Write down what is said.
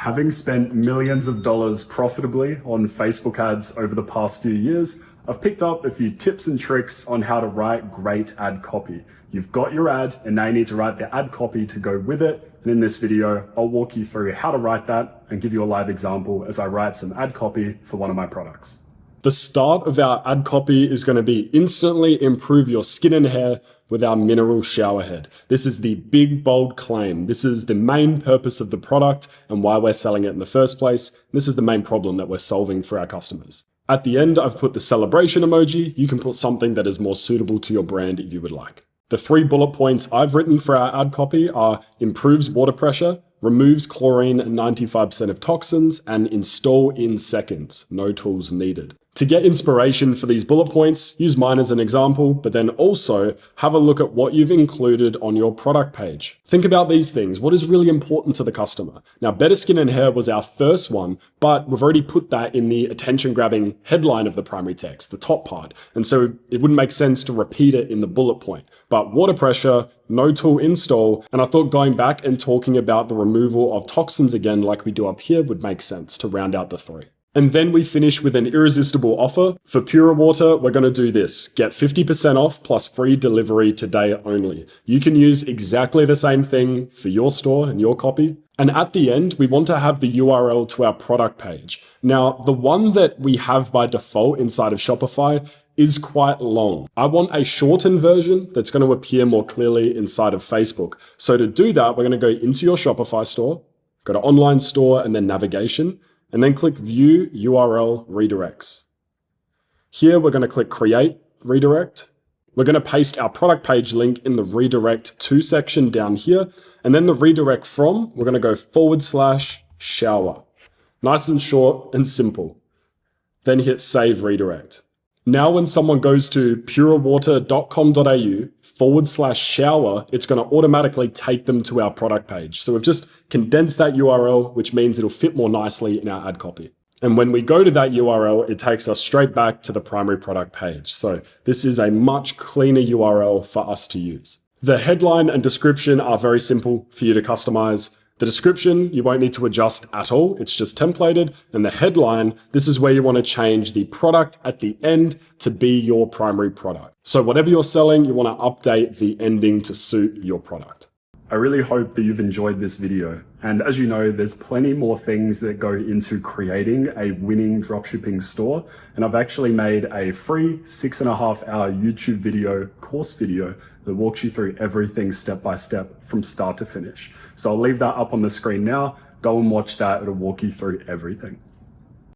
Having spent millions of dollars profitably on Facebook ads over the past few years, I've picked up a few tips and tricks on how to write great ad copy. You've got your ad and now you need to write the ad copy to go with it. And in this video, I'll walk you through how to write that and give you a live example as I write some ad copy for one of my products. The start of our ad copy is going to be instantly improve your skin and hair with our mineral shower head. This is the big, bold claim. This is the main purpose of the product and why we're selling it in the first place. This is the main problem that we're solving for our customers. At the end, I've put the celebration emoji. You can put something that is more suitable to your brand if you would like. The 3 bullet points I've written for our ad copy are improves water pressure, removes chlorine and 95% of toxins, and install in seconds. No tools needed. To get inspiration for these bullet points, use mine as an example, but then also have a look at what you've included on your product page. Think about these things. What is really important to the customer? Now, better skin and hair was our first one, but we've already put that in the attention-grabbing headline of the primary text, the top part. And so it wouldn't make sense to repeat it in the bullet point. But water pressure, no tool install, and I thought going back and talking about the removal of toxins again like we do up here would make sense to round out the 3. And then we finish with an irresistible offer. For Pure Water, we're going to do this. Get 50% off plus free delivery today only. You can use exactly the same thing for your store and your copy. And at the end, we want to have the URL to our product page. Now, the one that we have by default inside of Shopify is quite long. I want a shortened version that's going to appear more clearly inside of Facebook. So to do that, we're going to go into your Shopify store, go to online store and then navigation, and then click View URL Redirects. Here, we're going to click Create Redirect. We're going to paste our product page link in the Redirect To section down here. And then the redirect from, we're going to go /shower. Nice and short and simple. Then hit Save Redirect. Now, when someone goes to purewater.com.au/shower, it's going to automatically take them to our product page. So we've just condensed that URL, which means it'll fit more nicely in our ad copy. And when we go to that URL, it takes us straight back to the primary product page. So this is a much cleaner URL for us to use. The headline and description are very simple for you to customize. The description, you won't need to adjust at all. It's just templated. And the headline, this is where you want to change the product at the end to be your primary product. So whatever you're selling, you want to update the ending to suit your product. I really hope that you've enjoyed this video. And as you know, there's plenty more things that go into creating a winning dropshipping store. And I've actually made a free 6.5-hour YouTube video, course video, that walks you through everything step by step from start to finish. So I'll leave that up on the screen now. Go and watch that. It'll walk you through everything.